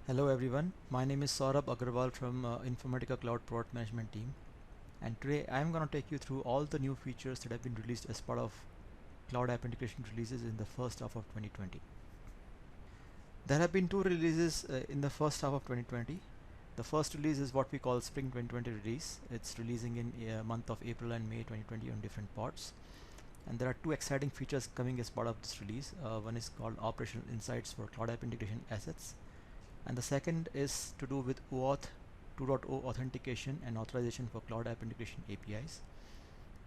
Hello everyone, my name is Saurabh Agarwal from Informatica Cloud Product Management team, and today I'm going to take you through all the new features that have been released as part of Cloud App Integration releases in the first half of 2020. There have been two releases in the first half of 2020. The first release is what we call Spring 2020 release. It's releasing in month of April and May 2020 on different parts. And there are two exciting features coming as part of this release. One is called Operational Insights for Cloud App Integration Assets, and the second is to do with OAuth 2.0 authentication and authorization for Cloud App Integration APIs.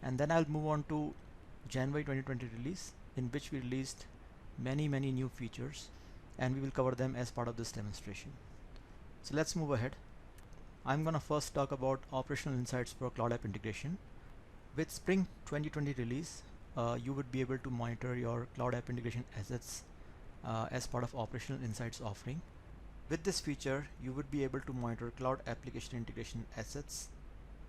And then I'll move on to January 2020 release, in which we released many new features, and we will cover them as part of this demonstration. So let's move ahead. I'm gonna first talk about operational insights for Cloud App Integration. With Spring 2020 release, you would be able to monitor your Cloud App Integration assets as part of operational insights offering. With this feature, you would be able to monitor Cloud Application Integration assets.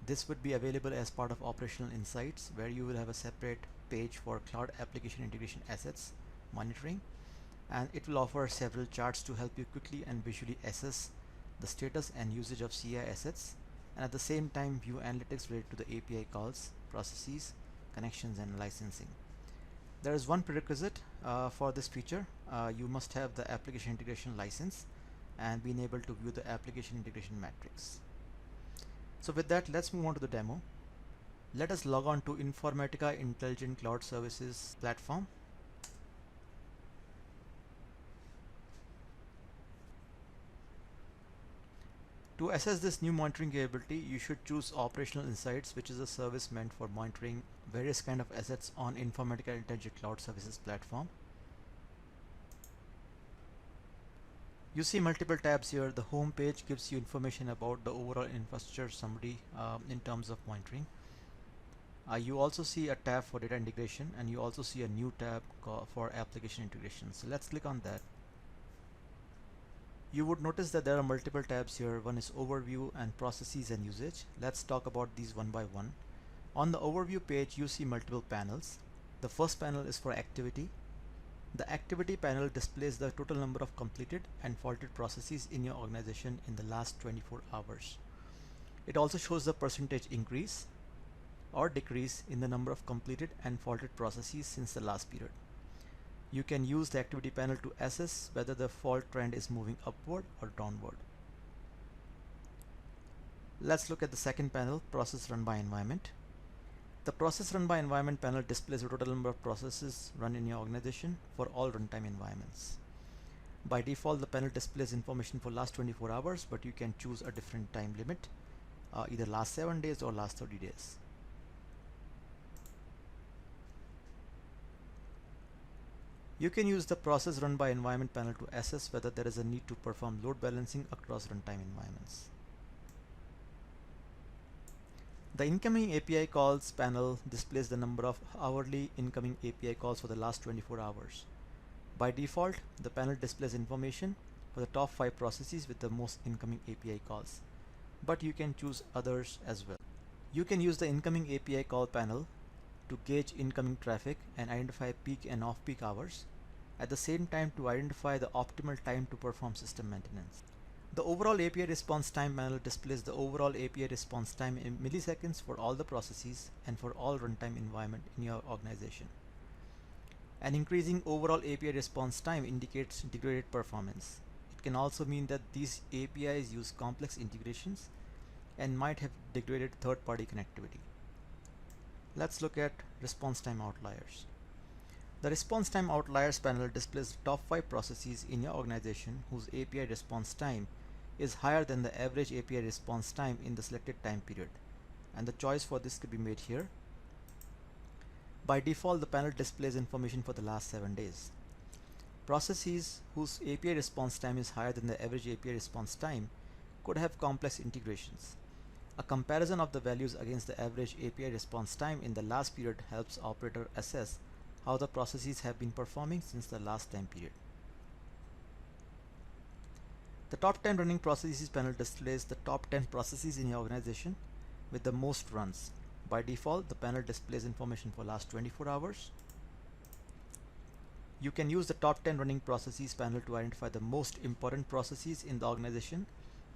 This would be available as part of Operational Insights, where you will have a separate page for Cloud Application Integration assets monitoring, and it will offer several charts to help you quickly and visually assess the status and usage of CI assets, and at the same time view analytics related to the API calls, processes, connections, and licensing. There is one prerequisite for this feature. You must have the application integration license and being able to view the application integration matrix. So with that, let's move on to the demo. Let us log on to Informatica Intelligent Cloud Services platform. To assess this new monitoring capability, you should choose Operational Insights, which is a service meant for monitoring various kind of assets on Informatica Intelligent Cloud Services platform. You see multiple tabs here. The home page gives you information about the overall infrastructure summary in terms of monitoring. You also see a tab for data integration, and you also see a new tab for application integration. So let's click on that. You would notice that there are multiple tabs here. One is overview and processes and usage. Let's talk about these one by one. On the overview page, you see multiple panels. The first panel is for activity. The activity panel displays the total number of completed and faulted processes in your organization in the last 24 hours. It also shows the percentage increase or decrease in the number of completed and faulted processes since the last period. You can use the activity panel to assess whether the fault trend is moving upward or downward. Let's look at the second panel, process run by environment. The process run by environment panel displays the total number of processes run in your organization for all runtime environments. By default, the panel displays information for last 24 hours, but you can choose a different time limit, either last 7 days or last 30 days. You can use the process run by environment panel to assess whether there is a need to perform load balancing across runtime environments. The incoming API calls panel displays the number of hourly incoming API calls for the last 24 hours. By default, the panel displays information for the top 5 processes with the most incoming API calls, but you can choose others as well. You can use the incoming API call panel to gauge incoming traffic and identify peak and off-peak hours, at the same time to identify the optimal time to perform system maintenance. The overall API response time panel displays the overall API response time in milliseconds for all the processes and for all runtime environment in your organization. An increasing overall API response time indicates degraded performance. It can also mean that these APIs use complex integrations and might have degraded third-party connectivity. Let's look at response time outliers. The response time outliers panel displays the top 5 processes in your organization whose API response time is higher than the average API response time in the selected time period, and the choice for this could be made here. By default, the panel displays information for the last 7 days. Processes whose API response time is higher than the average API response time could have complex integrations. A comparison of the values against the average API response time in the last period helps operator assess how the processes have been performing since the last time period. The top 10 running processes panel displays the top 10 processes in your organization with the most runs. By default, the panel displays information for last 24 hours. You can use the top 10 running processes panel to identify the most important processes in the organization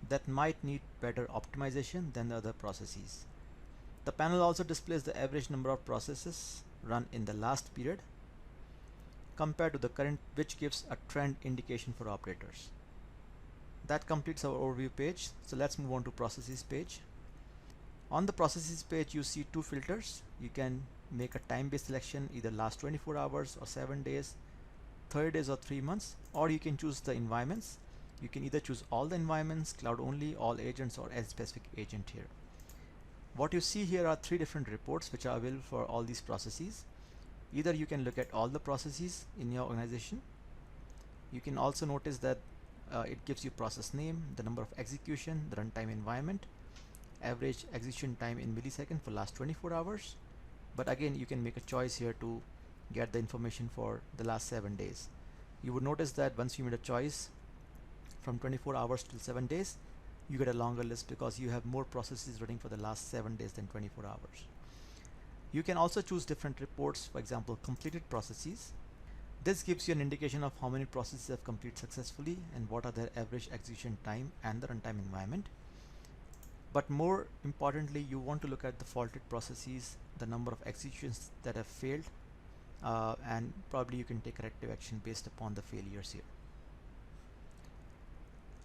that might need better optimization than the other processes. The panel also displays the average number of processes run in the last period compared to the current, which gives a trend indication for operators. That completes our overview page. So let's move on to processes page. On the processes page, you see two filters. You can make a time-based selection, either last 24 hours or 7 days, 30 days or 3 months, or you can choose the environments. You can either choose all the environments, cloud only, all agents, or edge specific agent here. What you see here are 3 different reports which are available for all these processes. Either you can look at all the processes in your organization. You can also notice that it gives you process name, the number of execution, the runtime environment, average execution time in milliseconds for last 24 hours. But again, you can make a choice here to get the information for the last 7 days. You would notice that once you made a choice from 24 hours till 7 days, you get a longer list because you have more processes running for the last 7 days than 24 hours. You can also choose different reports, for example, completed processes. This gives you an indication of how many processes have completed successfully and what are their average execution time and the runtime environment. But more importantly, you want to look at the faulted processes, the number of executions that have failed, and probably you can take corrective action based upon the failures here.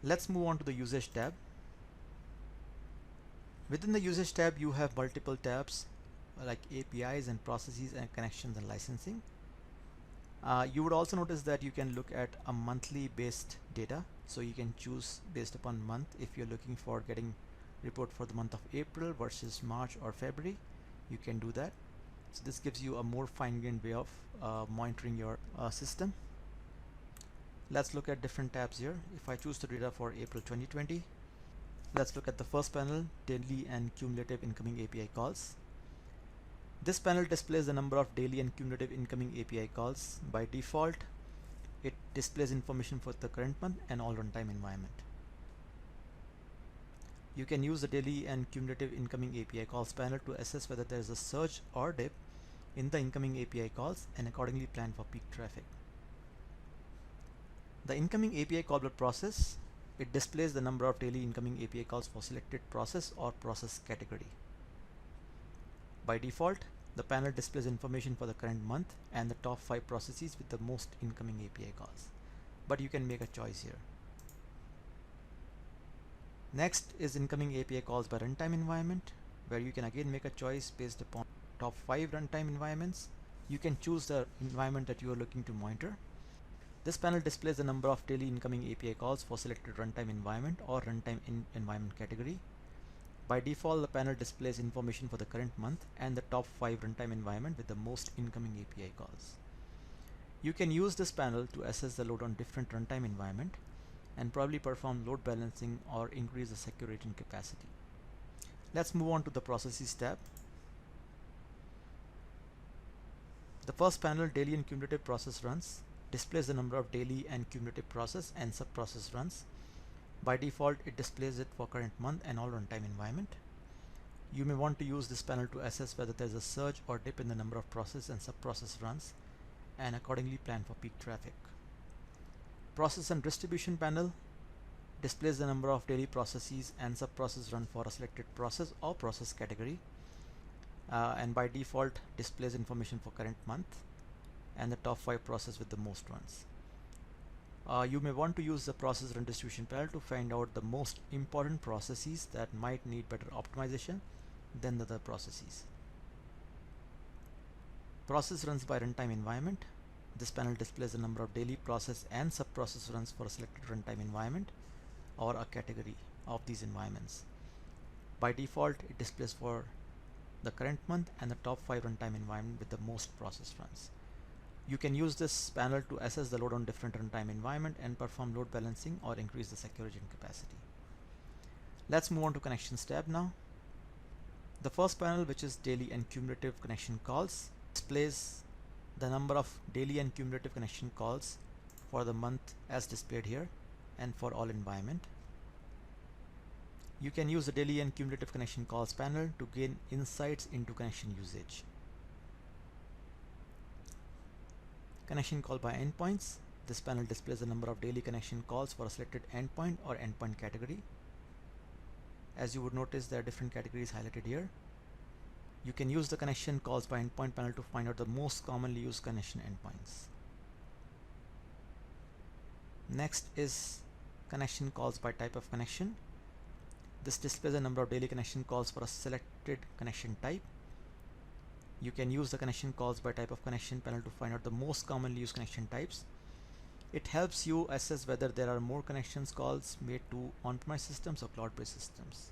Let's move on to the usage tab. Within the usage tab, you have multiple tabs like APIs and processes and connections and licensing. You would also notice that you can look at a monthly based data. So you can choose based upon month if you're looking for getting report for the month of April versus March or February. You can do that. So this gives you a more fine-grained way of monitoring your system. Let's look at different tabs here. If I choose the data for April 2020, let's look at the first panel, daily and cumulative incoming API calls. This panel displays the number of daily and cumulative incoming API calls. By default, it displays information for the current month and all runtime environment. You can use the daily and cumulative incoming API calls panel to assess whether there is a surge or dip in the incoming API calls and accordingly plan for peak traffic. The incoming API call process, it displays the number of daily incoming API calls for selected process or process category. By default, the panel displays information for the current month and the top 5 processes with the most incoming API calls. But you can make a choice here. Next is incoming API calls by runtime environment, where you can again make a choice based upon top 5 runtime environments. You can choose the environment that you are looking to monitor. This panel displays the number of daily incoming API calls for selected runtime environment or runtime environment category. By default, the panel displays information for the current month and the top 5 runtime environment with the most incoming API calls. You can use this panel to assess the load on different runtime environment and probably perform load balancing or increase the security and capacity. Let's move on to the processes tab. The first panel, daily and cumulative process runs, displays the number of daily and cumulative process and sub-process runs. By default, it displays it for current month and all runtime environment. You may want to use this panel to assess whether there is a surge or dip in the number of process and sub-process runs and accordingly plan for peak traffic. Process and distribution panel displays the number of daily processes and sub-process run for a selected process or process category, and by default displays information for current month and the top 5 process with the most runs. You may want to use the process run distribution panel to find out the most important processes that might need better optimization than the other processes. Process runs by runtime environment. This panel displays the number of daily process and sub-process runs for a selected runtime environment or a category of these environments. By default, it displays for the current month and the top 5 runtime environment with the most process runs. You can use this panel to assess the load on different runtime environment and perform load balancing or increase the security and capacity. Let's move on to connections tab now. The first panel, which is daily and cumulative connection calls, displays the number of daily and cumulative connection calls for the month as displayed here and for all environment. You can use the daily and cumulative connection calls panel to gain insights into connection usage. connection call by endpoints. This panel displays the number of daily connection calls for a selected endpoint or endpoint category. As you would notice, there are different categories highlighted here. You can use the connection calls by endpoint panel to find out the most commonly used connection endpoints. Next is connection calls by type of connection. This displays the number of daily connection calls for a selected connection type. You can use the connection calls by type of connection panel to find out the most commonly used connection types. It helps you assess whether there are more connections calls made to on-premise systems or cloud-based systems.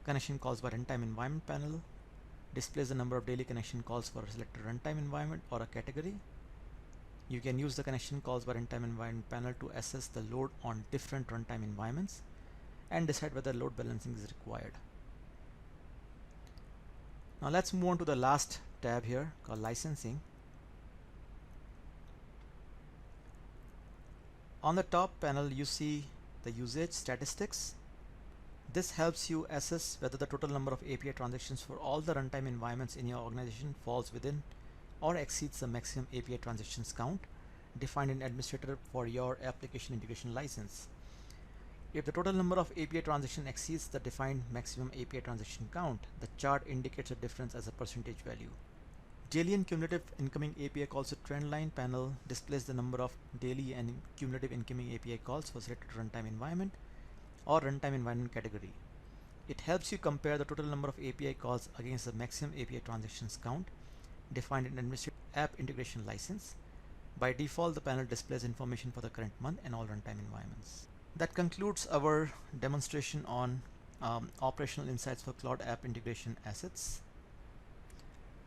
Connection calls by runtime environment panel displays the number of daily connection calls for a selected runtime environment or a category. You can use the connection calls by runtime environment panel to assess the load on different runtime environments and decide whether load balancing is required. Now let's move on to the last tab here called licensing. On the top panel you see the usage statistics. This helps you assess whether the total number of API transactions for all the runtime environments in your organization falls within or exceeds the maximum API transactions count defined in administrator for your application integration license. If the total number of API transactions exceeds the defined maximum API transaction count, the chart indicates a difference as a percentage value. Daily and cumulative incoming API calls to trendline panel displays the number of daily and cumulative incoming API calls for selected runtime environment or runtime environment category. It helps you compare the total number of API calls against the maximum API transactions count defined in administrator app integration license. By default, the panel displays information for the current month and all runtime environments. That concludes our demonstration on operational insights for cloud app integration assets.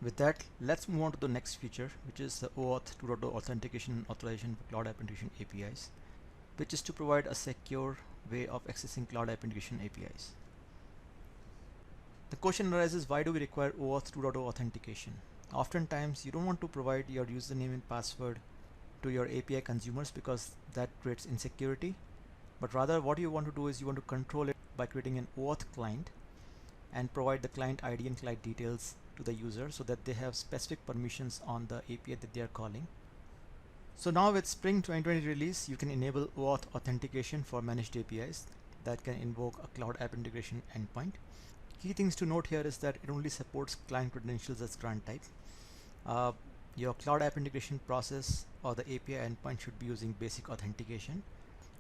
With that, let's move on to the next feature, which is the OAuth 2.0 authentication and authorization for cloud app integration APIs, which is to provide a secure way of accessing cloud app integration APIs. The question arises, why do we require OAuth 2.0 authentication? Oftentimes, you don't want to provide your username and password to your API consumers because that creates insecurity. But rather what you want to do is you want to control it by creating an OAuth client and provide the client ID and client details to the user so that they have specific permissions on the API that they are calling. So now with Spring 2020 release, you can enable OAuth authentication for managed APIs that can invoke a cloud app integration endpoint. Key things to note here is that it only supports client credentials as grant type. Your cloud app integration process or the API endpoint should be using basic authentication,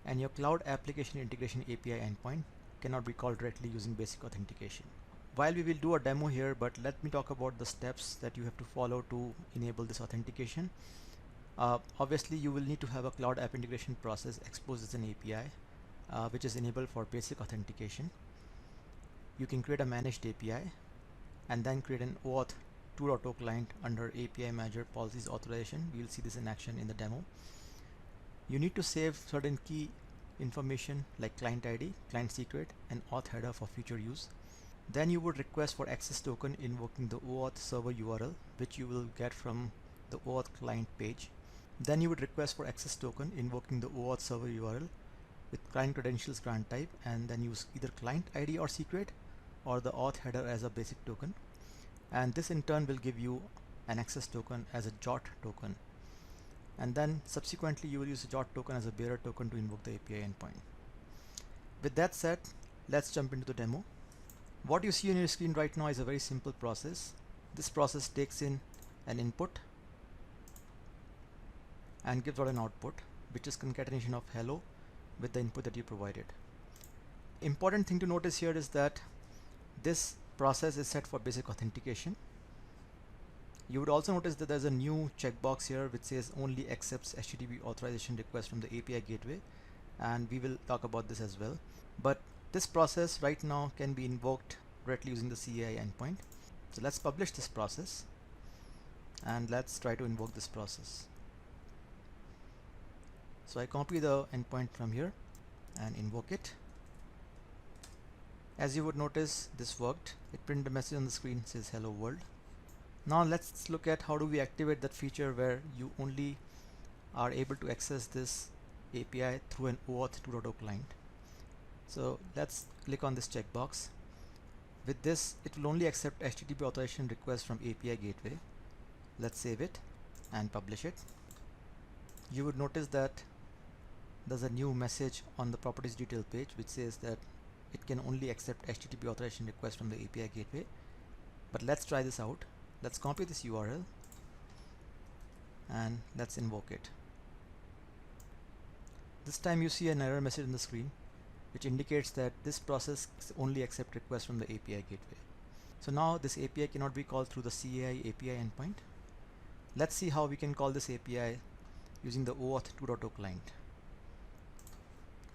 and your cloud application integration API endpoint cannot be called directly using basic authentication. While we will do a demo here, but let me talk about the steps that you have to follow to enable this authentication. Obviously, you will need to have a cloud app integration process exposed as an API, which is enabled for basic authentication. You can create a managed API and then create an OAuth 2.0 client under API Manager Policies Authorization. We will see this in action in the demo. You need to save certain key information like client ID, client secret, and auth header for future use. Then you would request for access token invoking the OAuth server URL, which you will get from the OAuth client page. Then you would request for access token invoking the OAuth server URL with client credentials grant type, and then use either client ID or secret or the auth header as a basic token. And this in turn will give you an access token as a JOT token. And then subsequently you will use a JOT token as a bearer token to invoke the API endpoint. With that said, let's jump into the demo. What you see on your screen right now is a very simple process. This process takes in an input and gives out an output, which is concatenation of hello with the input that you provided. Important thing to notice here is that this process is set for basic authentication. You would also notice that there's a new checkbox here which says only accepts HTTP authorization request from the API gateway, and we will talk about this as well. But this process right now can be invoked directly using the CAI endpoint. So let's publish this process and let's try to invoke this process. So I copy the endpoint from here and invoke it. As you would notice, this worked. It printed a message on the screen that says hello world. Now let's look at how do we activate that feature where you only are able to access this API through an OAuth 2.0 client. So let's click on this checkbox. With this, it will only accept HTTP authorization requests from API gateway. Let's save it and publish it. you would notice that there's a new message on the properties detail page which says that it can only accept HTTP authorization requests from the API gateway. But let's try this out. Let's copy this URL and let's invoke it. This time you see an error message on the screen which indicates that this process only accepts requests from the API gateway. So now this API cannot be called through the CAI API endpoint. Let's see how we can call this API using the OAuth 2.0 client.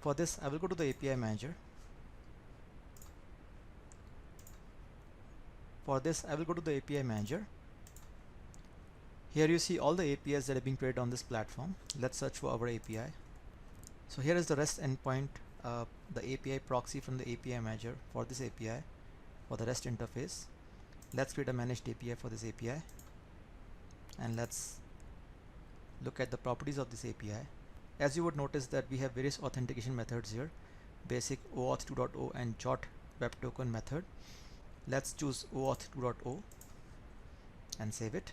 For this, I will go to the API manager. Here you see all the APIs that have been created on this platform. Let's search for our API. So here is the REST endpoint, the API proxy from the API manager for this API for the REST interface. Let's create a managed API for this API and let's look at the properties of this API. As you would notice that we have various authentication methods here, basic OAuth 2.0 and JOT web token method. Let's choose OAuth 2.0 and save it.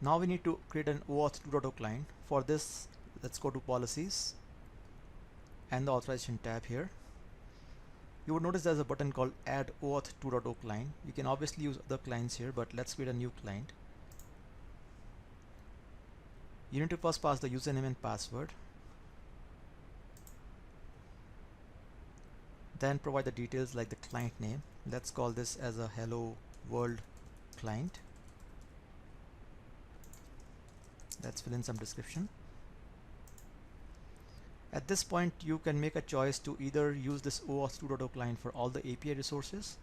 Now we need to create an OAuth 2.0 client. For this, let's go to policies and the authorization tab here. You would notice there's a button called add OAuth 2.0 client. You can obviously use other clients here, but let's create a new client. You need to first pass the username and password. Then provide the details like the client name. Let's call this as a hello world client. Let's fill in some description. At this point, you can make a choice to either use this OAuth 2.0 client for all the API resources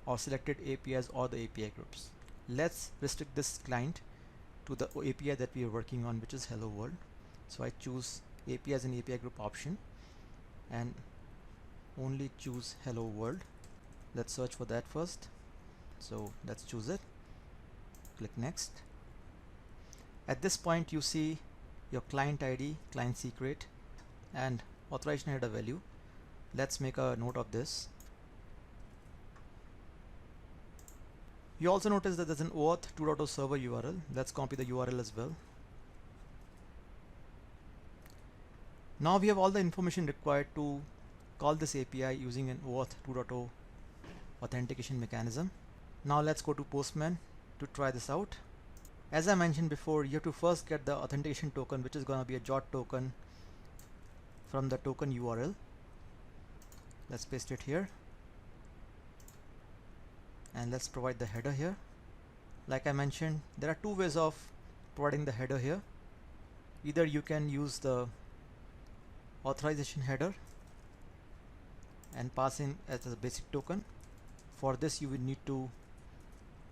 or selected APIs or the API groups. Let's restrict this client to the API that we are working on, which is hello world. So I choose APIs and API group option and only choose hello world. Let's search for that first. So let's choose it. Click next. At this point, you see your client ID, client secret, and authorization header value. Let's make a note of this. You also notice that there's an OAuth 2.0 server URL. Let's copy the URL as well. Now we have all the information required to call this API using an OAuth 2.0 authentication mechanism. Now let's go to Postman to try this out. As I mentioned before, you have to first get the authentication token, which is going to be a JOT token from the token URL. Let's paste it here and let's provide the header here. Like I mentioned, there are two ways of providing the header here. Either you can use the authorization header and pass in as a basic token. For this, you will need to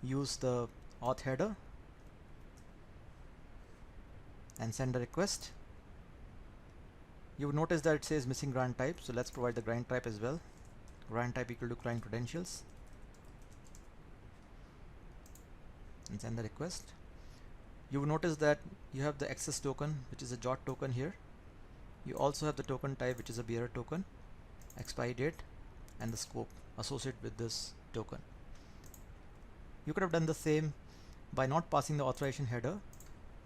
use the auth header and send a request. You will notice that it says missing grant type, so let's provide the grant type as well. Grant type equal to client credentials and send the request. You will notice that you have the access token, which is a JOT token here. You also have the token type, which is a bearer token, expiry date, and the scope associated with this token. You could have done the same by not passing the authorization header,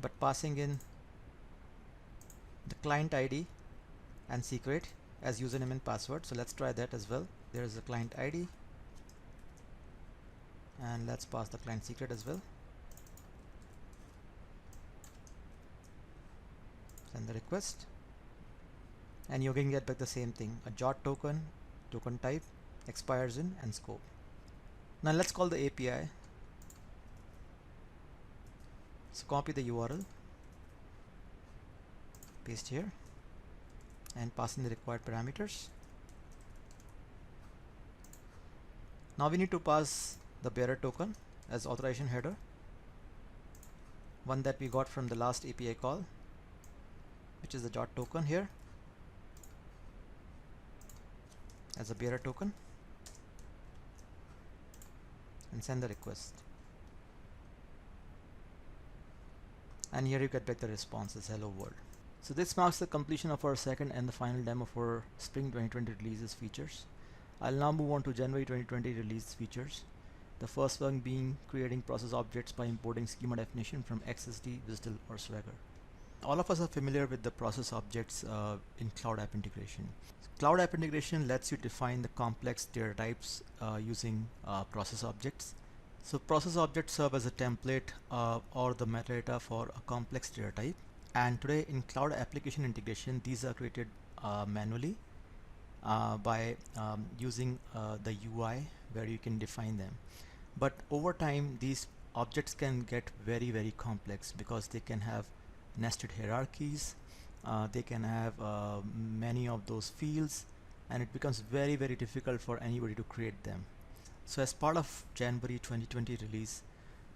but passing in the client ID and secret as username and password. So let's try that as well. There is a client ID and let's pass the client secret as well. Send the request and you're going to get back the same thing, a JOT token, token type, expires in, and scope. Now let's call the API. So copy the URL, paste here, and pass in the required parameters. Now we need to pass the bearer token as authorization header, one that we got from the last API call, which is the JOT token here as a bearer token, and send the request. And here you get back the response as hello world. So this marks the completion of our second and the final demo for Spring 2020 releases features. I'll now move on to January 2020 release features. The first one being creating process objects by importing schema definition from XSD, WSDL, or Swagger. All of us are familiar with the process objects in Cloud App Integration. Cloud App Integration lets you define the complex data types using process objects. So process objects serve as a template or the metadata for a complex data type. And today in Cloud Application Integration, these are created manually by using the UI where you can define them. But over time, these objects can get very complex because they can have nested hierarchies, they can have many of those fields, and it becomes very difficult for anybody to create them. So as part of January 2020 release,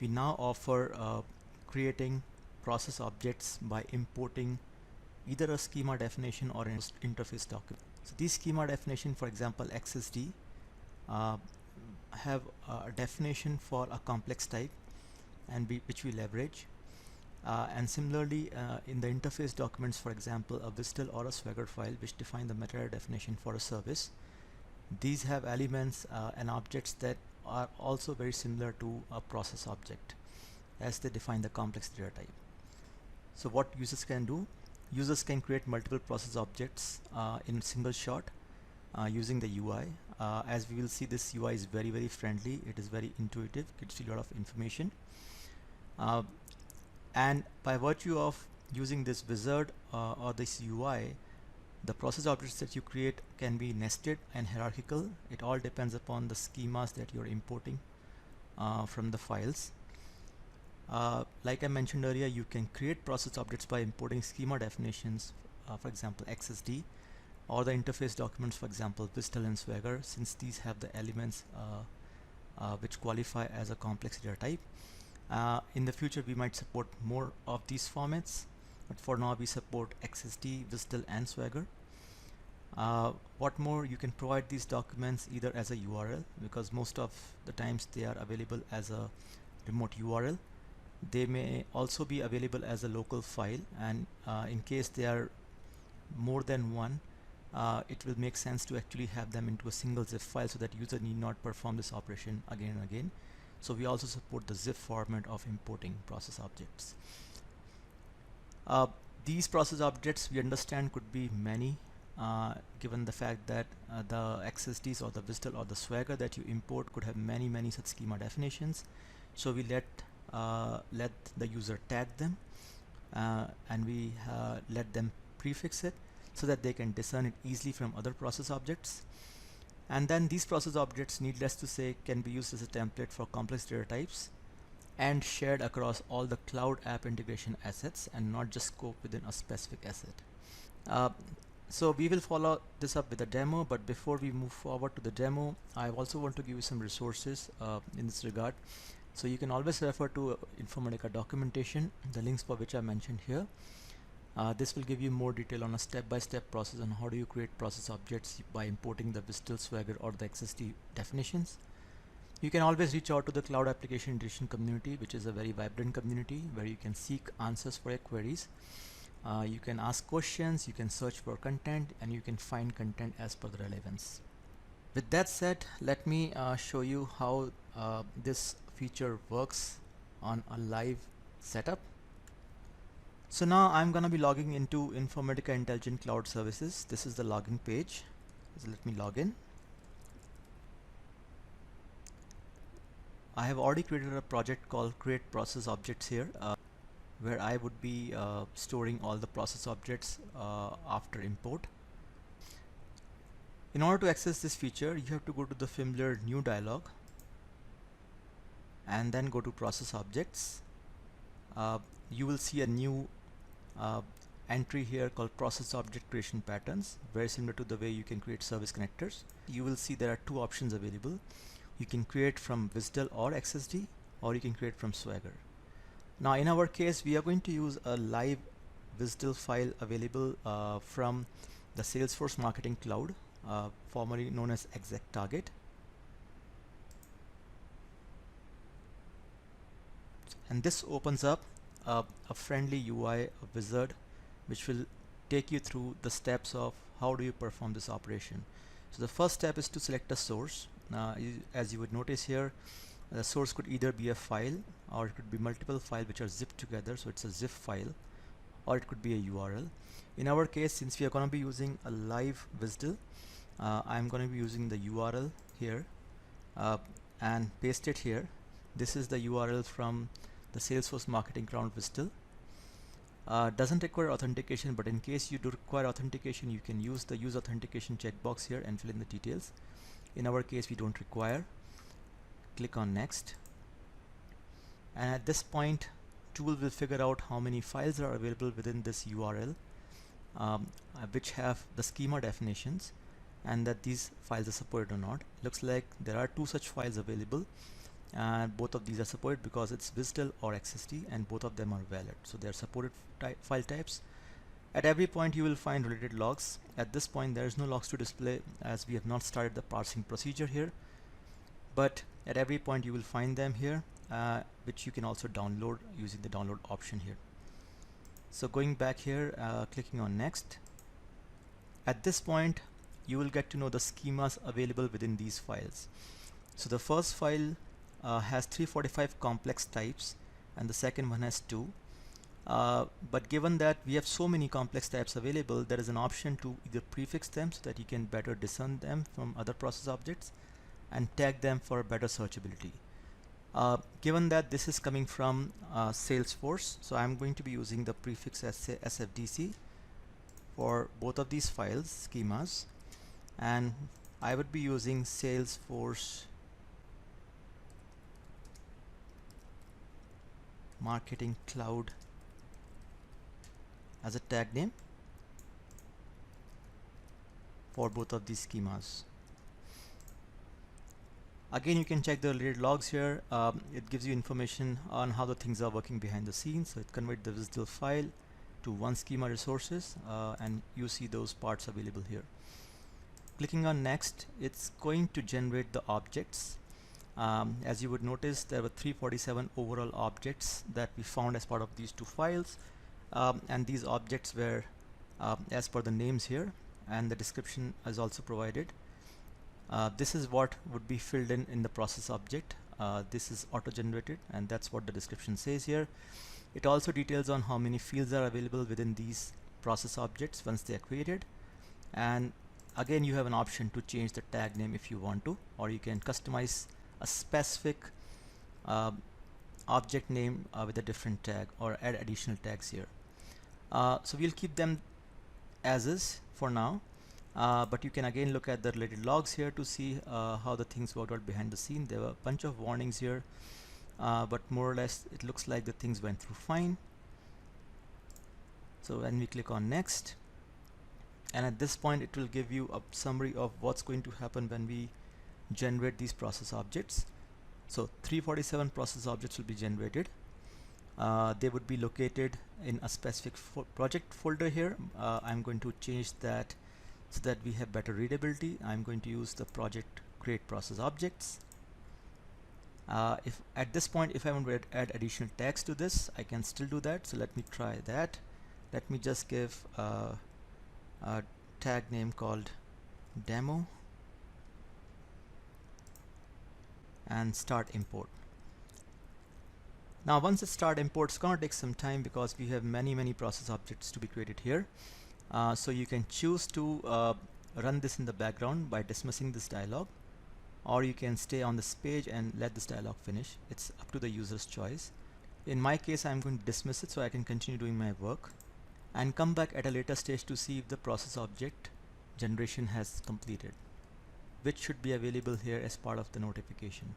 we now offer creating process objects by importing either a schema definition or an interface document. So these schema definition, for example XSD, have a definition for a complex type and which we leverage. And similarly, in the interface documents, for example, a WSDL or a Swagger file which define the metadata definition for a service. These have elements and objects that are also very similar to a process object as they define the complex data type. So what users can do? Users can create multiple process objects in single shot using the UI. As we will see, this UI is very friendly. It is very intuitive, gives you a lot of information. And by virtue of using this wizard or this UI, the process objects that you create can be nested and hierarchical. It all depends upon the schemas that you're importing from the files. Like I mentioned earlier, you can create process objects by importing schema definitions, for example XSD, or the interface documents, for example WSDL and Swagger, since these have the elements which qualify as a complex data type. In the future we might support more of these formats, but for now we support XSD, WSDL and Swagger. What more, you can provide these documents either as a URL, because most of the times they are available as a remote URL. They may also be available as a local file, and in case they are more than one, it will make sense to actually have them into a single zip file so that user need not perform this operation again and again. So we also support the zip format of importing process objects. These process objects, we understand, could be many, given the fact that the XSDs or the WSDL or the Swagger that you import could have many such schema definitions. So we let the user tag them, and we let them prefix it so that they can discern it easily from other process objects. And then these process objects, needless to say, can be used as a template for complex data types and shared across all the Cloud App Integration assets and not just scoped within a specific asset. So we will follow this up with a demo, but before we move forward to the demo, I also want to give you some resources in this regard. So you can always refer to Informatica documentation, the links for which I mentioned here. This will give you more detail on a step-by-step process on how do you create process objects by importing the WSDL, Swagger or the XSD definitions. You can always reach out to the Cloud Application Integration community, which is a very vibrant community where you can seek answers for your queries. You can ask questions, you can search for content, and you can find content as per the relevance. With that said, let me show you how this feature works on a live setup. So now I'm gonna be logging into Informatica Intelligent Cloud Services. This is the login page. So let me log in. I have already created a project called Create Process Objects here, where I would be storing all the process objects after import. In order to access this feature, you have to go to the familiar New dialog and then go to Process Objects. You will see a new entry here called Process Object Creation Patterns, very similar to the way you can create service connectors. You will see there are two options available. You can create from WSDL or XSD, or you can create from Swagger. Now in our case, we are going to use a live WSDL file available from the Salesforce Marketing Cloud, formerly known as ExecTarget. And this opens up a friendly UI wizard which will take you through the steps of how do you perform this operation. So the first step is to select a source. As you would notice here, the source could either be a file or it could be multiple files which are zipped together, so it's a zip file. or it could be a URL. In our case, since we are going to be using a live WSDL, I'm going to be using the URL here and paste it here. This is the URL from the Salesforce Marketing Cloud WSDL. Doesn't require authentication, but in case you do require authentication, you can use the use authentication checkbox here and fill in the details. In our case, we don't require. Click on next, and at this point tool will figure out how many files are available within this URL which have the schema definitions, and that these files are supported or not. Looks like there are 2 such files available, and both of these are supported because it's WSDL or XSD, and both of them are valid, so they are supported file types. At every point you will find related logs. At this point there is no logs to display as we have not started the parsing procedure here, but at every point you will find them here, which you can also download using the download option here. So going back here, clicking on next, at this point you will get to know the schemas available within these files. So the first file has 345 complex types, and the second one has 2. But given that we have so many complex types available, there is an option to either prefix them so that you can better discern them from other process objects, and tag them for better searchability. Given that this is coming from Salesforce, so I'm going to be using the prefix SFDC for both of these files schemas, and I would be using Salesforce Marketing Cloud as a tag name for both of these schemas. Again, you can check the related logs here. It gives you information on how the things are working behind the scenes. So it converts the WSDL file to one schema resources, and you see those parts available here. Clicking on next, it's going to generate the objects. As you would notice, there were 347 overall objects that we found as part of these 2 files, and these objects were as per the names here, and the description is also provided. This is what would be filled in the process object. This is auto-generated, and that's what the description says here. It also details on how many fields are available within these process objects once they are created, and again you have an option to change the tag name if you want to, or you can customize a specific object name with a different tag, or add additional tags here. So we'll keep them as is for now. But you can again look at the related logs here to see how the things worked out behind the scene. There were a bunch of warnings here, but more or less it looks like the things went through fine. So when we click on next, and at this point it will give you a summary of what's going to happen when we generate these process objects. So 347 process objects will be generated. They would be located in a specific project folder here. I'm going to change that so that we have better readability. I'm going to use the project create process objects. If at this point if I want to add additional tags to this, I can still do that. So let me try that. Let me just give a tag name called demo and start import. Now once it start import, it's going to take some time because we have many process objects to be created here. So you can choose to run this in the background by dismissing this dialog, or you can stay on this page and let this dialog finish. It's up to the user's choice. In my case, I'm going to dismiss it so I can continue doing my work and come back at a later stage to see if the process object generation has completed, which should be available here as part of the notification.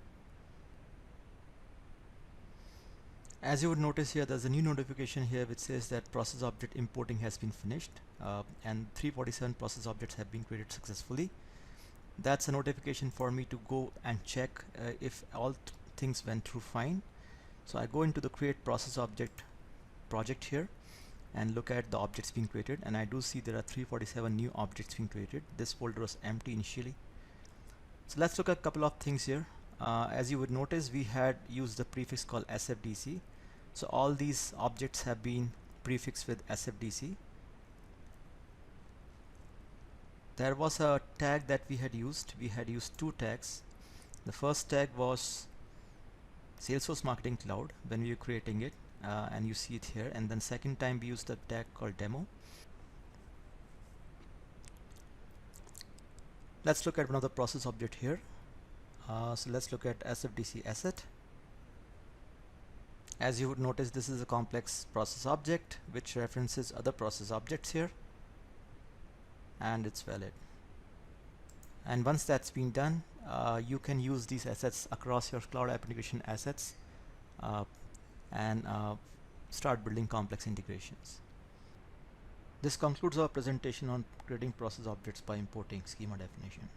As you would notice here, there's a new notification here which says that process object importing has been finished, and 347 process objects have been created successfully. That's a notification for me to go and check if all things went through fine. So I go into the create process object project here and look at the objects being created, and I do see there are 347 new objects being created. This folder was empty initially. So let's look at a couple of things here. As you would notice, we had used the prefix called SFDC. So all these objects have been prefixed with SFDC. There was a tag that we had used. We had used 2 tags. The first tag was Salesforce Marketing Cloud when we were creating it, and you see it here, and then second time we use the tag called demo. Let's look at another process object here. So let's look at SFDC asset. As you would notice, this is a complex process object which references other process objects here, and it's valid. And once that's been done, you can use these assets across your cloud application assets and start building complex integrations. This concludes our presentation on creating process objects by importing schema definition.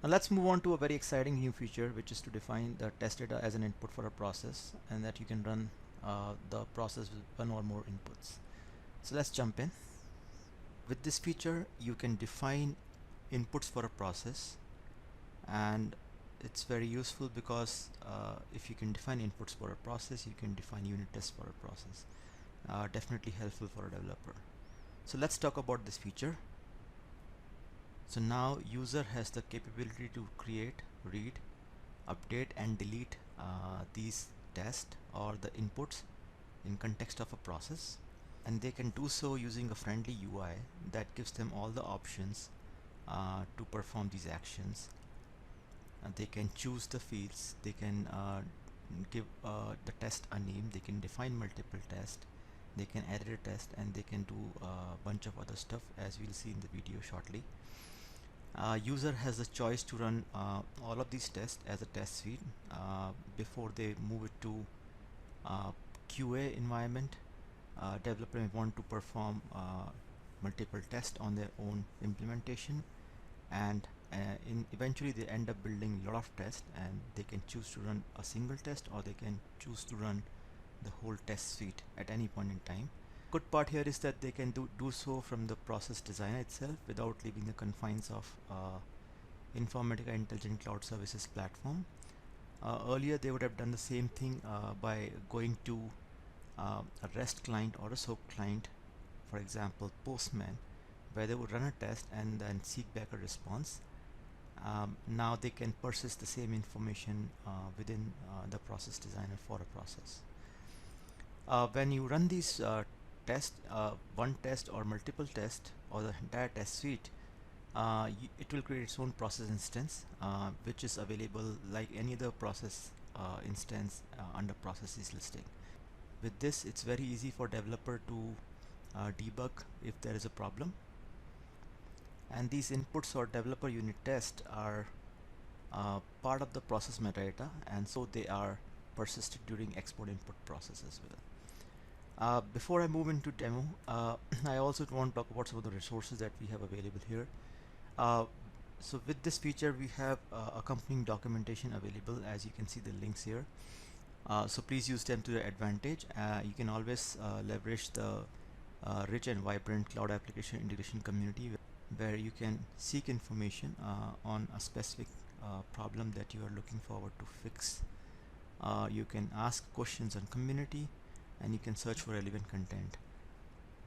Now let's move on to a very exciting new feature, which is to define the test data as an input for a process, and that you can run the process with one or more inputs. So let's jump in. With this feature, you can define inputs for a process, and it's very useful because if you can define inputs for a process, you can define unit tests for a process. Definitely helpful for a developer. So let's talk about this feature. So now user has the capability to create, read, update and delete these tests or the inputs in context of a process, and they can do so using a friendly UI that gives them all the options to perform these actions. And they can choose the fields, they can give the test a name, they can define multiple tests, they can edit a test, and they can do a bunch of other stuff, as we'll see in the video shortly. User has the choice to run all of these tests as a test suite before they move it to QA environment. Developer may want to perform multiple tests on their own implementation, and eventually they end up building a lot of tests, and they can choose to run a single test, or they can choose to run the whole test suite at any point in time. Good part here is that they can do so from the process designer itself without leaving the confines of Informatica Intelligent Cloud Services platform. Earlier they would have done the same thing by going to a REST client or a SOAP client, for example Postman, where they would run a test and then seek back a response. Now they can persist the same information within the process designer for a process. When you run these test, one test or multiple tests or the entire test suite, it will create its own process instance which is available like any other process instance under processes listing. With this, it's very easy for developer to debug if there is a problem, and these inputs or developer unit tests are part of the process metadata, and so they are persisted during export input process as well. Before I move into demo, I also want to talk about some of the resources that we have available here. So with this feature, we have accompanying documentation available, as you can see the links here. So please use them to your advantage. You can always leverage the rich and vibrant cloud application integration community, where you can seek information on a specific problem that you are looking forward to fix. You can ask questions on community, and you can search for relevant content.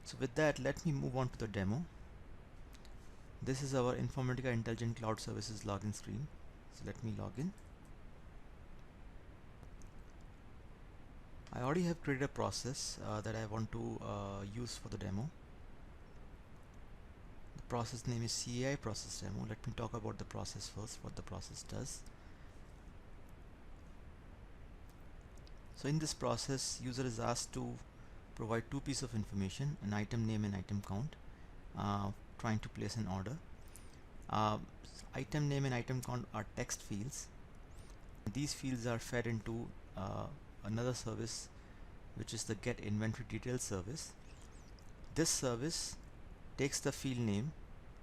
So with that, let me move on to the demo. This is our Informatica Intelligent Cloud Services login screen. So let me log in. I already have created a process that I want to use for the demo. The process name is CAI process demo. Let me talk about the process first, what the process does. So in this process, user is asked to provide two pieces of information, an item name and item count, trying to place an order. Item name and item count are text fields. These fields are fed into another service, which is the get inventory details service. This service takes the field name,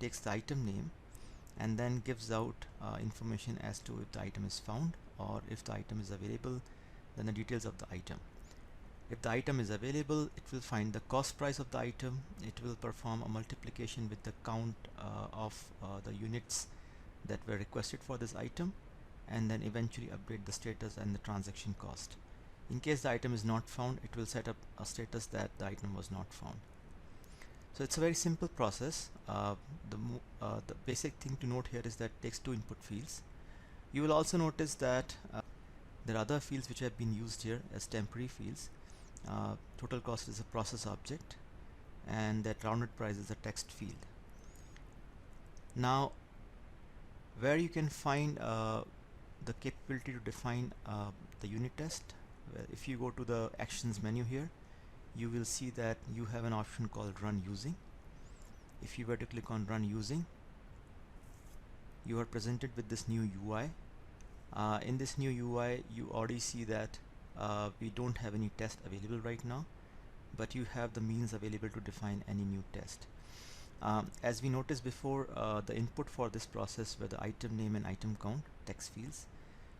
takes the item name, and then gives out information as to if the item is found, or if the item is available, then the details of the item. If the item is available, it will find the cost price of the item. It will perform a multiplication with the count of the units that were requested for this item, and then eventually update the status and the transaction cost. In case the item is not found, it will set up a status that the item was not found. So it's a very simple process. The basic thing to note here is that it takes two input fields. You will also notice that there are other fields which have been used here as temporary fields. total cost is a process object, and that rounded price is a text field. Now, where you can find the capability to define the unit test, well, if you go to the actions menu here, you will see that you have an option called run using. If you were to click on run using, you are presented with this new UI. In this new UI, you already see that we don't have any test available right now, but you have the means available to define any new test. As we noticed before, the input for this process were the item name and item count text fields.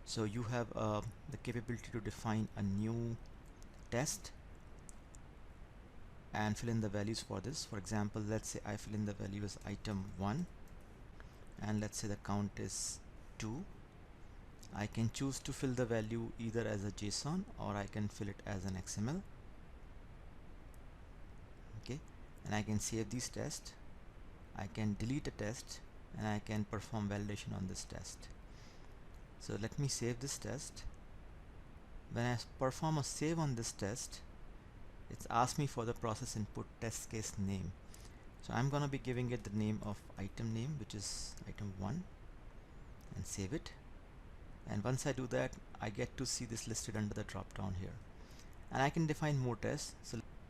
So you have the capability to define a new test and fill in the values for this. For example, let's say I fill in the value as item 1, and let's say the count is 2. I can choose to fill the value either as a JSON or I can fill it as an XML. Okay, and I can save these tests. I can delete a test and I can perform validation on this test. So let me save this test. When I perform a save on this test, it's asked me for the process input test case name. So I'm gonna be giving it the name of item name, which is item 1, and save it. And once I do that, I get to see this listed under the drop down here, and I can define more tests.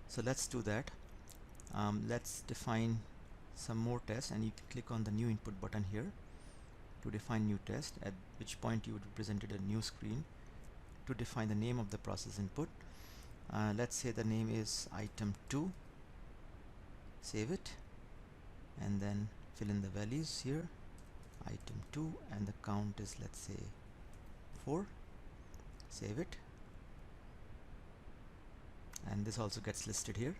So let's do that. Let's define some more tests, and you can click on the new input button here to define new test, at which point you would be presented a new screen to define the name of the process input. Let's say the name is item 2, save it, and then fill in the values here, item 2, and the count is, let's say, 4, save it, and this also gets listed here.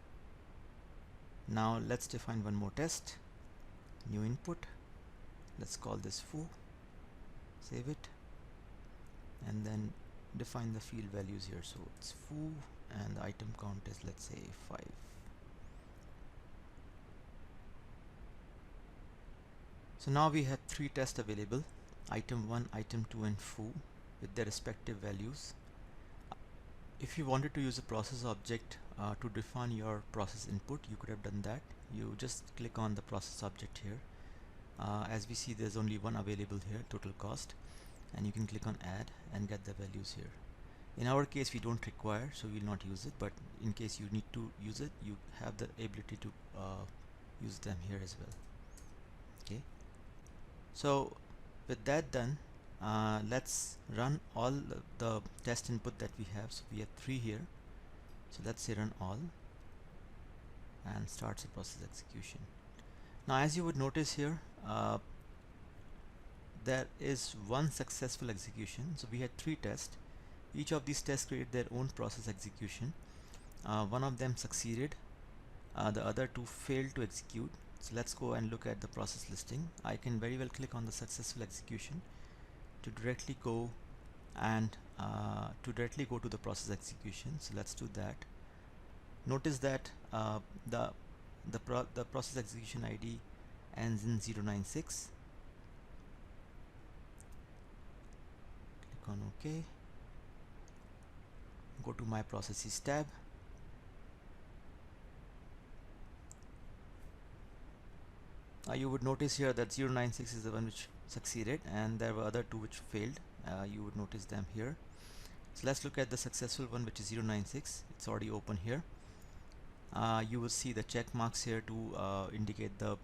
Now let's define one more test, new input, let's call this foo, save it, and then define the field values here. So it's foo, and the item count is, let's say, 5. So now we have 3 tests available, item 1, item 2, and foo, with their respective values. If you wanted to use a process object to define your process input, you could have done that. You just click on the process object here. As we see, there's only one available here, total cost, and you can click on add and get the values here. In our case, we don't require, so we will not use it, but in case you need to use it, you have the ability to use them here as well. Okay, so with that done, let's run all the test input that we have. So we have 3 here, so let's say run all and starts the process execution. Now, as you would notice here, there is one successful execution. So we had 3 tests. Each of these tests created their own process execution. One of them succeeded, the other 2 failed to execute. So let's go and look at the process listing. I can very well click on the successful execution to directly go and to the process execution. So let's do that. Notice that the process execution ID ends in 096. Click on OK. Go to my processes tab. You would notice here that 096 is the one which succeeded, and there were other 2 which failed. You would notice them here. So let's look at the successful one, which is 096. It's already open here. You will see the check marks here to indicate the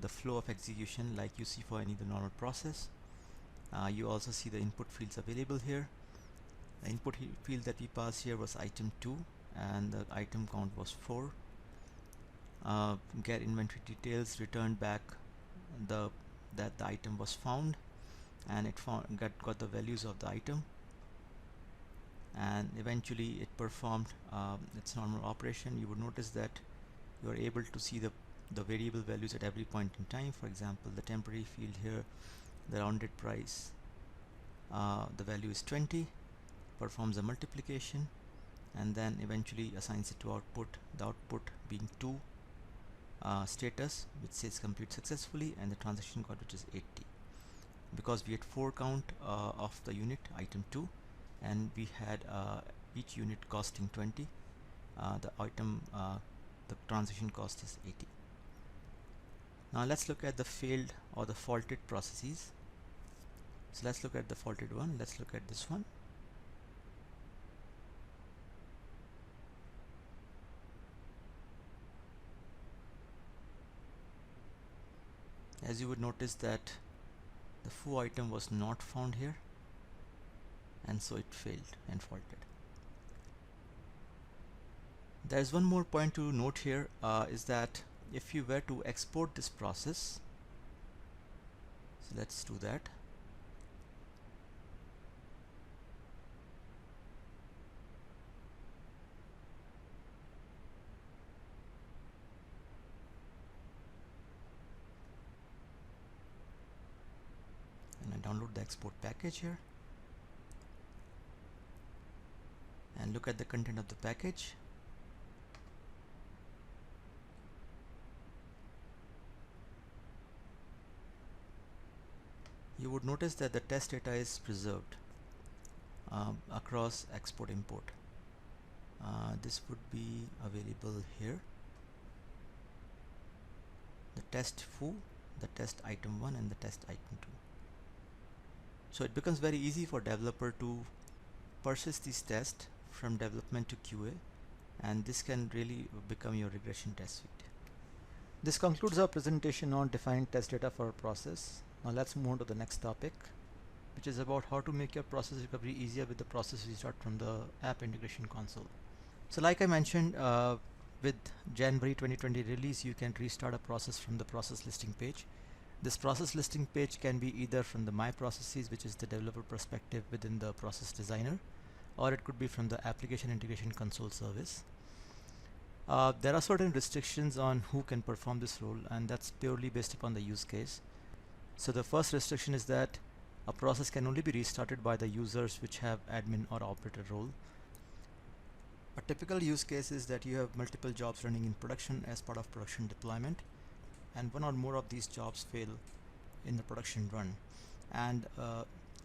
flow of execution, like you see for any of the normal process. You also see the input fields available here. The input field that we passed here was item 2, and the item count was 4. Get inventory details, returned back that the item was found, and it got the values of the item, and eventually it performed its normal operation. You would notice that you are able to see the variable values at every point in time. For example, the temporary field here, the rounded price, the value is 20, performs a multiplication, and then eventually assigns it to output, the output being 2, status which says complete successfully, and the transaction code, which is 80. Because we had 4 count of the unit item 2, and we had each unit costing 20, the transaction cost is 80. Now let's look at the failed or the faulted processes. So let's look at the faulted one. Let's look at this one. As you would notice that the foo item was not found here, and so it failed and faulted. There's one more point to note here, is that if you were to export this process, so let's do that. And I download the export package here and look at the content of the package. You would notice that the test data is preserved across export import. This would be available here. The test foo, the test item 1 and the test item 2. So it becomes very easy for developer to persist these tests from development to QA, and this can really become your regression test suite. This concludes our presentation on defining test data for a process. Now let's move on to the next topic, which is about how to make your process recovery easier with the process restart from the app integration console. So like I mentioned, with January 2020 release, you can restart a process from the process listing page. This process listing page can be either from the My Processes, which is the developer perspective within the process designer, or it could be from the application integration console service. There are certain restrictions on who can perform this role, and that's purely based upon the use case. So the first restriction is that a process can only be restarted by the users which have admin or operator role. A typical use case is that you have multiple jobs running in production as part of production deployment, and one or more of these jobs fail in the production run, and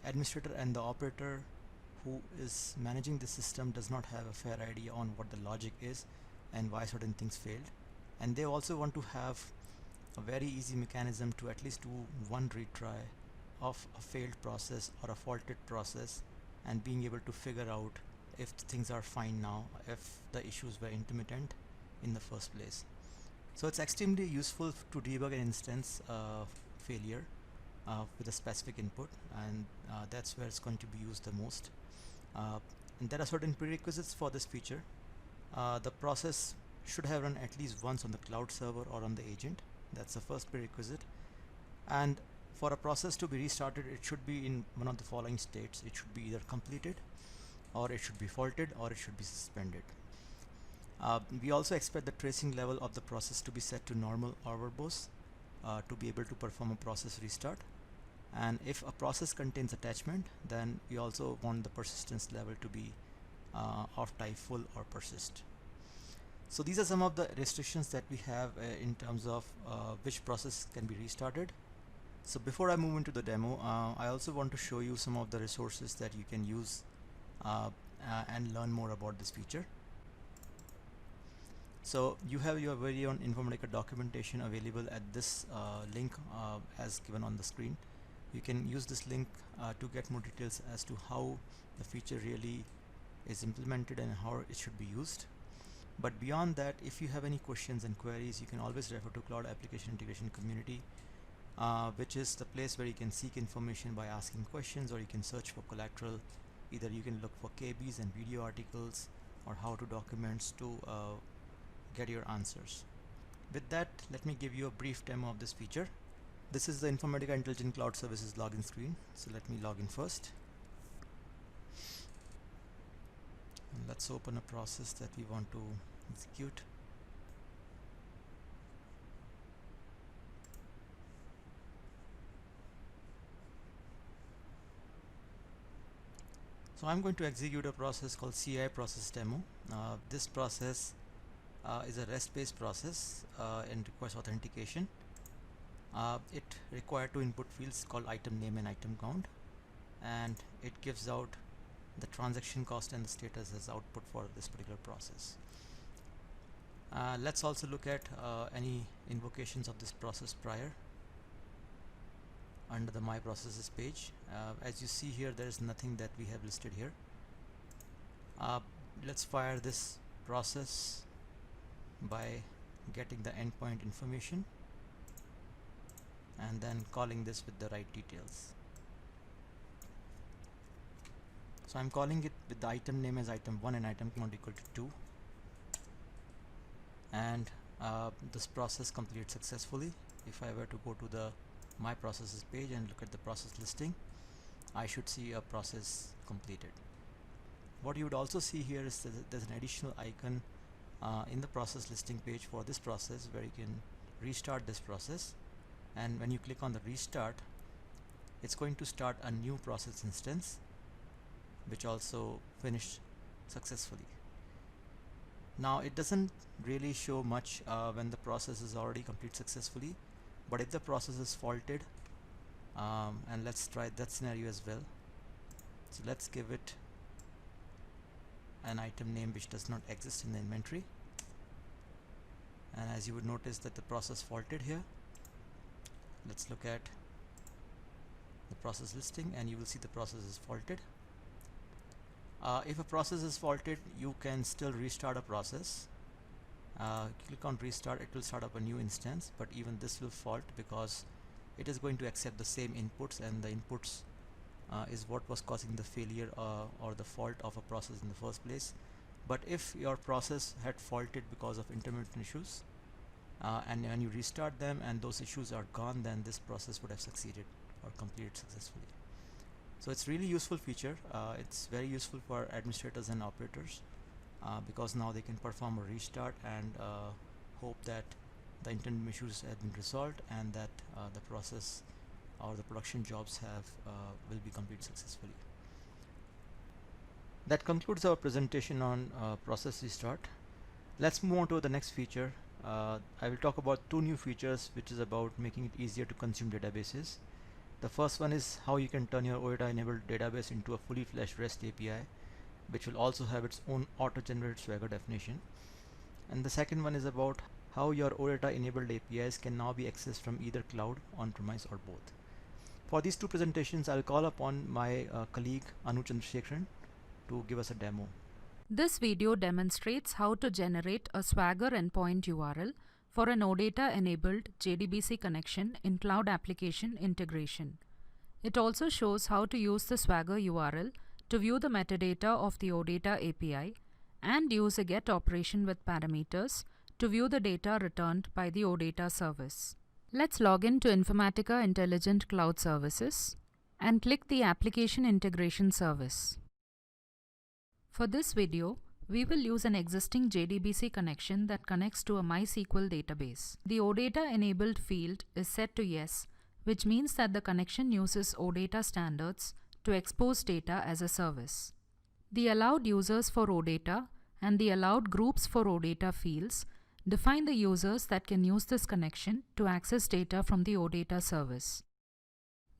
administrator and the operator who is managing the system does not have a fair idea on what the logic is and why certain things failed, and they also want to have a very easy mechanism to at least do one retry of a failed process or a faulted process, and being able to figure out if things are fine now, if the issues were intermittent in the first place. So it's extremely useful to debug an instance failure with a specific input, and that's where it's going to be used the most. And there are certain prerequisites for this feature. The process should have run at least once on the cloud server or on the agent. That's the first prerequisite. And for a process to be restarted, it should be in one of the following states. It should be either completed, or it should be faulted, or it should be suspended. We also expect the tracing level of the process to be set to normal or verbose to be able to perform a process restart. And if a process contains attachment, then we also want the persistence level to be of type full or persist. So these are some of the restrictions that we have in terms of which process can be restarted. So before I move into the demo, I also want to show you some of the resources that you can use and learn more about this feature. So you have your very own Informatica documentation available at this link as given on the screen. You can use this link to get more details as to how the feature really is implemented and how it should be used. But beyond that, if you have any questions and queries, you can always refer to Cloud Application Integration Community, which is the place where you can seek information by asking questions, or you can search for collateral. Either you can look for KBs and video articles or how to documents to get your answers. With that, let me give you a brief demo of this feature. This is the Informatica Intelligent Cloud Services login screen. So let me log in first. And let's open a process that we want to execute. So I'm going to execute a process called CI process demo. This process is a REST-based process and requires authentication. It requires two input fields called item name and item count, and it gives out the transaction cost and the status as output for this particular process. Let's also look at any invocations of this process prior under the My Processes page. As you see here, there is nothing that we have listed here. Let's fire this process by getting the endpoint information and then calling this with the right details. So I'm calling it with the item name as item 1 and item count equal to 2, and this process completed successfully. If I were to go to the My Processes page and look at the process listing, I should see a process completed. What you would also see here is that there's an additional icon in the process listing page for this process where you can restart this process, and when you click on the restart, it's going to start a new process instance which also finished successfully. Now it doesn't really show much when the process is already complete successfully, but if the process is faulted, and let's try that scenario as well. So let's give it an item name which does not exist in the inventory, and as you would notice that the process faulted here. Let's look at the process listing and you will see the process is faulted. If a process is faulted, you can still restart a process. Click on restart, it will start up a new instance, but even this will fault because it is going to accept the same inputs, and the inputs is what was causing the failure or the fault of a process in the first place. But if your process had faulted because of intermittent issues, and when you restart them and those issues are gone, then this process would have succeeded or completed successfully. So it's really useful feature. It's very useful for administrators and operators because now they can perform a restart and hope that the intermittent issues have been resolved and that the process or the production jobs will be completed successfully. That concludes our presentation on process restart. Let's move on to the next feature. I will talk about two new features, which is about making it easier to consume databases. The first one is how you can turn your OData enabled database into a fully fledged REST API, which will also have its own auto-generated Swagger definition. And the second one is about how your OData enabled APIs can now be accessed from either cloud, on-premise, or both. For these two presentations, I'll call upon my colleague Anu Chandrasekharan to give us a demo. This video demonstrates how to generate a Swagger endpoint URL for an OData-enabled JDBC connection in Cloud Application Integration. It also shows how to use the Swagger URL to view the metadata of the OData API and use a GET operation with parameters to view the data returned by the OData service. Let's log in to Informatica Intelligent Cloud Services and click the Application Integration service. For this video, we will use an existing JDBC connection that connects to a MySQL database. The OData enabled field is set to yes, which means that the connection uses OData standards to expose data as a service. The allowed users for OData and the allowed groups for OData fields define the users that can use this connection to access data from the OData service.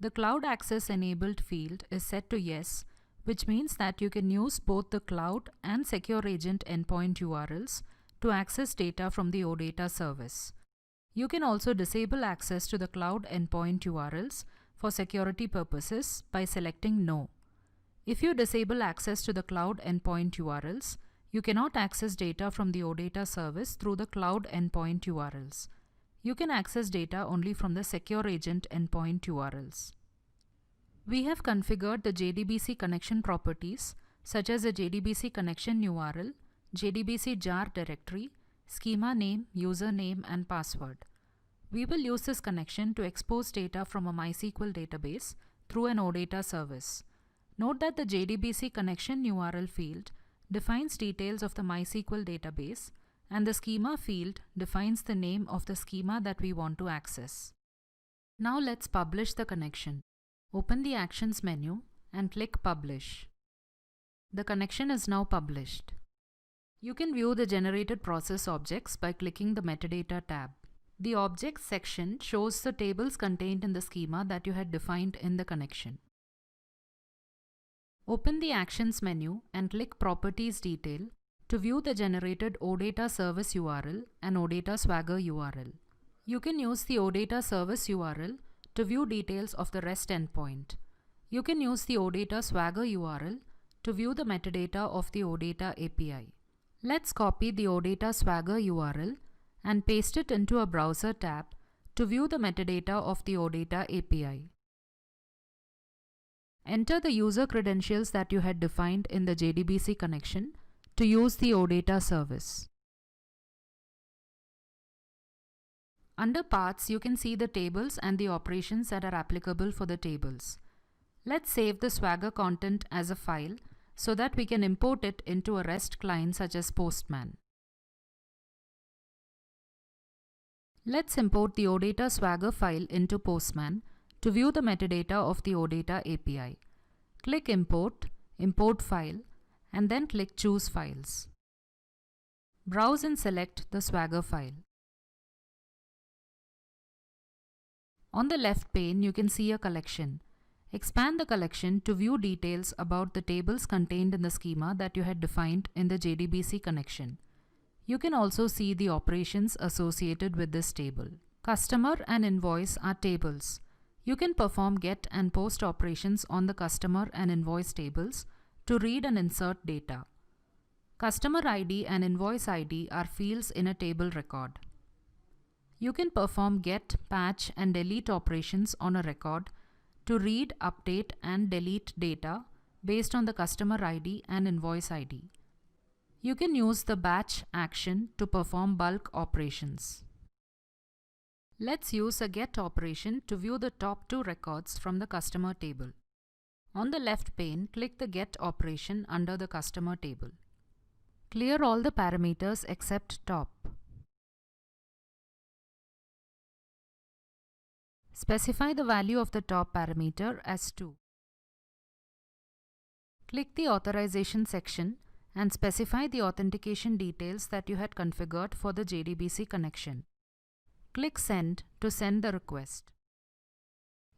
The Cloud Access Enabled field is set to yes, which means that you can use both the cloud and secure agent endpoint URLs to access data from the OData service. You can also disable access to the cloud endpoint URLs for security purposes by selecting No. If you disable access to the cloud endpoint URLs, you cannot access data from the OData service through the cloud endpoint URLs. You can access data only from the secure agent endpoint URLs. We have configured the JDBC connection properties such as the JDBC connection URL, JDBC jar directory, schema name, username, and password. We will use this connection to expose data from a MySQL database through an OData service. Note that the JDBC connection URL field defines details of the MySQL database, and the schema field defines the name of the schema that we want to access. Now let's publish the connection. Open the Actions menu and click Publish. The connection is now published. You can view the generated process objects by clicking the Metadata tab. The Objects section shows the tables contained in the schema that you had defined in the connection. Open the Actions menu and click Properties Detail to view the generated OData service URL and OData Swagger URL. You can use the OData service URL to view details of the REST endpoint. You can use the OData Swagger URL to view the metadata of the OData API. Let's copy the OData Swagger URL and paste it into a browser tab to view the metadata of the OData API. Enter the user credentials that you had defined in the JDBC connection to use the OData service. Under Paths, you can see the tables and the operations that are applicable for the tables. Let's save the Swagger content as a file so that we can import it into a REST client such as Postman. Let's import the OData Swagger file into Postman to view the metadata of the OData API. Click Import, Import File, and then click Choose Files. Browse and select the Swagger file. On the left pane, you can see a collection. Expand the collection to view details about the tables contained in the schema that you had defined in the JDBC connection. You can also see the operations associated with this table. Customer and invoice are tables. You can perform get and post operations on the customer and invoice tables to read and insert data. Customer ID and invoice ID are fields in a table record. You can perform get, patch, and delete operations on a record to read, update, and delete data based on the customer ID and invoice ID. You can use the batch action to perform bulk operations. Let's use a get operation to view the top 2 records from the customer table. On the left pane, click the get operation under the customer table. Clear all the parameters except top. Specify the value of the top parameter as 2. Click the authorization section and specify the authentication details that you had configured for the JDBC connection. Click Send to send the request.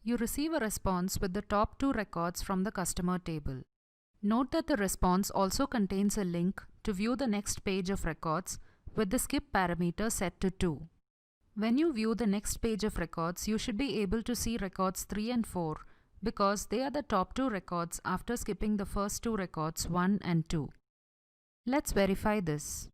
You receive a response with the top 2 records from the customer table. Note that the response also contains a link to view the next page of records with the skip parameter set to 2. When you view the next page of records, you should be able to see records 3 and 4 because they are the top 2 records after skipping the first 2 records 1 and 2. Let's verify this.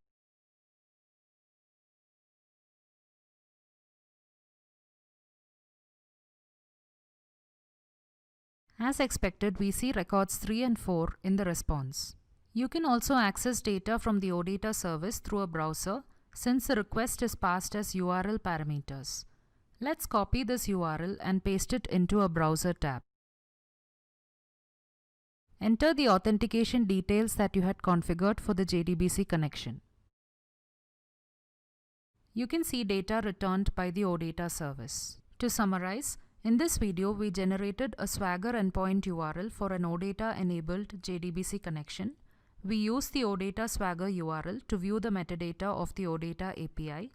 As expected, we see records 3 and 4 in the response. You can also access data from the OData service through a browser since the request is passed as URL parameters. Let's copy this URL and paste it into a browser tab. Enter the authentication details that you had configured for the JDBC connection. You can see data returned by the OData service. To summarize, in this video, we generated a Swagger endpoint URL for an OData-enabled JDBC connection. We used the OData Swagger URL to view the metadata of the OData API,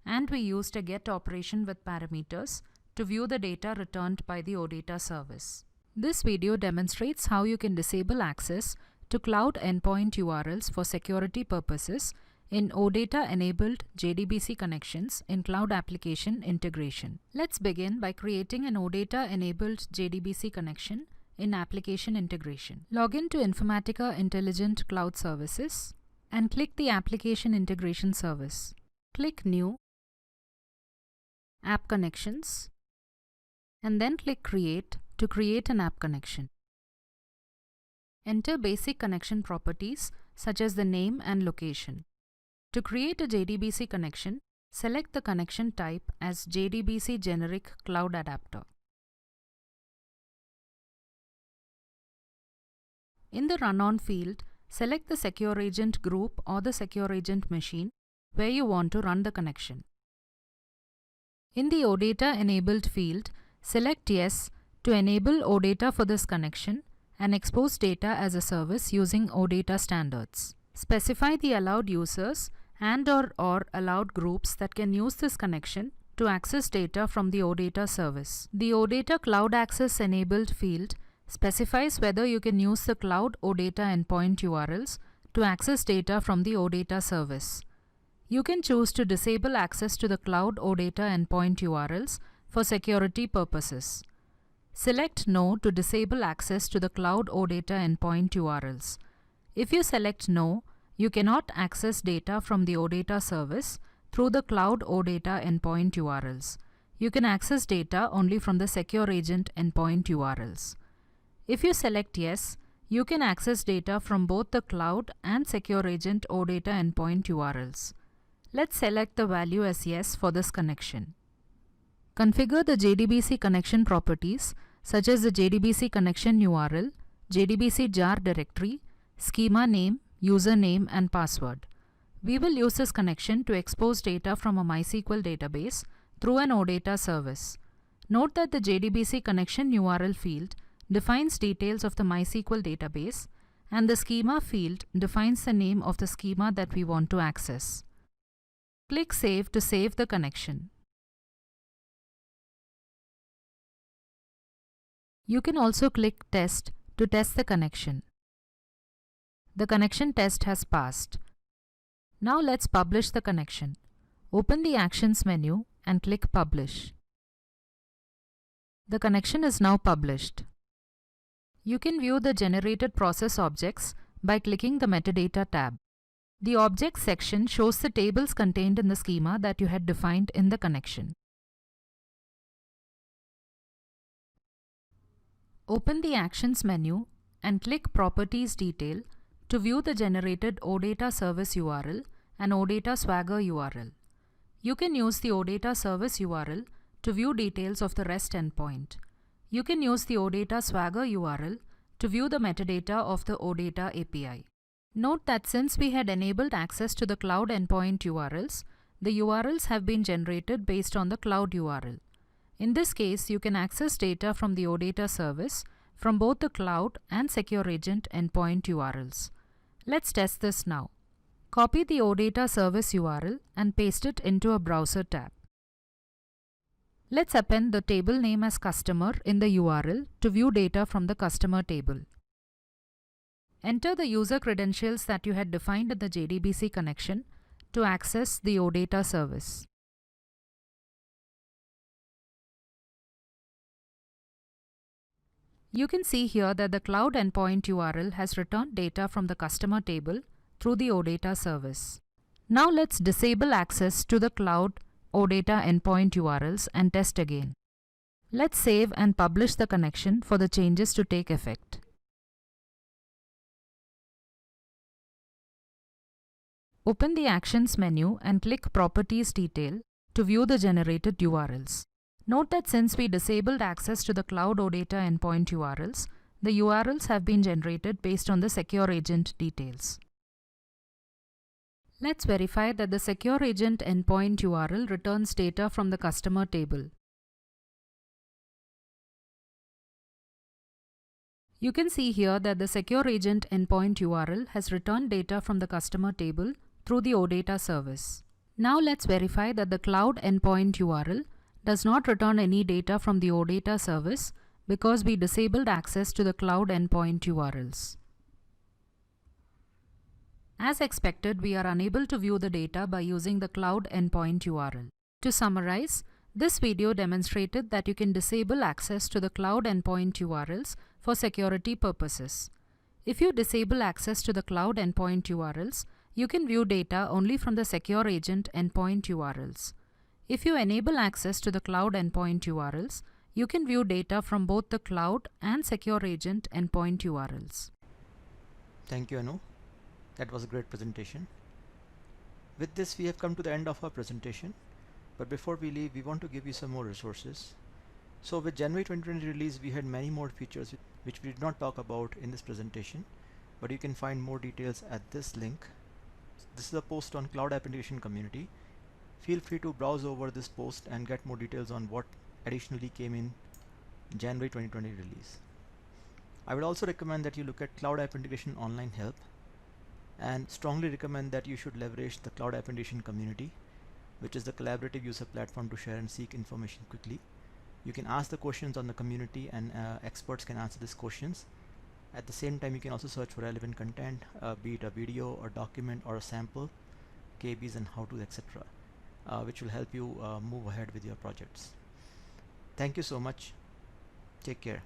and we used a get operation with parameters to view the data returned by the OData service. This video demonstrates how you can disable access to cloud endpoint URLs for security purposes in OData-enabled JDBC connections in Cloud Application Integration. Let's begin by creating an OData-enabled JDBC connection in Application Integration. Log in to Informatica Intelligent Cloud Services and click the Application Integration Service. Click New, App Connections, and then click Create to create an app connection. Enter basic connection properties such as the name and location. To create a JDBC connection, select the connection type as JDBC Generic Cloud Adapter. In the Run On field, select the Secure Agent group or the Secure Agent machine where you want to run the connection. In the OData Enabled field, select Yes to enable OData for this connection and expose data as a service using OData standards. Specify the allowed users and/or allowed groups that can use this connection to access data from the OData service. The OData Cloud Access Enabled field specifies whether you can use the Cloud OData endpoint URLs to access data from the OData service. You can choose to disable access to the cloud OData endpoint URLs for security purposes. Select No to disable access to the cloud OData endpoint URLs. If you select No, you cannot access data from the OData service through the cloud OData endpoint URLs. You can access data only from the secure agent endpoint URLs. If you select Yes, you can access data from both the cloud and secure agent OData endpoint URLs. Let's select the value as Yes for this connection. Configure the JDBC connection properties such as the JDBC connection URL, JDBC jar directory, schema name, username and password. We will use this connection to expose data from a MySQL database through an OData service. Note that the JDBC connection URL field defines details of the MySQL database and the schema field defines the name of the schema that we want to access. Click Save to save the connection. You can also click Test to test the connection. The connection test has passed. Now let's publish the connection. Open the Actions menu and click Publish. The connection is now published. You can view the generated process objects by clicking the Metadata tab. The Objects section shows the tables contained in the schema that you had defined in the connection. Open the Actions menu and click Properties Detail to view the generated OData service URL and OData Swagger URL. You can use the OData service URL to view details of the REST endpoint. You can use the OData Swagger URL to view the metadata of the OData API. Note that since we had enabled access to the cloud endpoint URLs, the URLs have been generated based on the cloud URL. In this case, you can access data from the OData service from both the cloud and secure agent endpoint URLs. Let's test this now. Copy the OData service URL and paste it into a browser tab. Let's append the table name as customer in the URL to view data from the customer table. Enter the user credentials that you had defined in the JDBC connection to access the OData service. You can see here that the cloud endpoint URL has returned data from the customer table through the OData service. Now let's disable access to the cloud OData endpoint URLs and test again. Let's save and publish the connection for the changes to take effect. Open the Actions menu and click Properties Detail to view the generated URLs. Note that since we disabled access to the cloud OData endpoint URLs, the URLs have been generated based on the secure agent details. Let's verify that the secure agent endpoint URL returns data from the customer table. You can see here that the secure agent endpoint URL has returned data from the customer table through the OData service. Now let's verify that the cloud endpoint URL does not return any data from the OData service because we disabled access to the cloud endpoint URLs. As expected, we are unable to view the data by using the cloud endpoint URL. To summarize, this video demonstrated that you can disable access to the cloud endpoint URLs for security purposes. If you disable access to the cloud endpoint URLs, you can view data only from the secure agent endpoint URLs. If you enable access to the cloud endpoint URLs, you can view data from both the cloud and secure agent endpoint URLs. Thank you, Anu. That was a great presentation. With this, we have come to the end of our presentation. But before we leave, we want to give you some more resources. So with January 2020 release, we had many more features which we did not talk about in this presentation, but you can find more details at this link. This is a post on Cloud Application Community. Feel free to browse over this post and get more details on what additionally came in January 2020 release. I would also recommend that you look at Cloud App Integration Online Help, and strongly recommend that you should leverage the Cloud App Integration Community, which is the collaborative user platform to share and seek information quickly. You can ask the questions on the community and experts can answer these questions. At the same time, you can also search for relevant content, be it a video, a document, or a sample, KBs and how to, etc., which will help you move ahead with your projects. Thank you so much. Take care.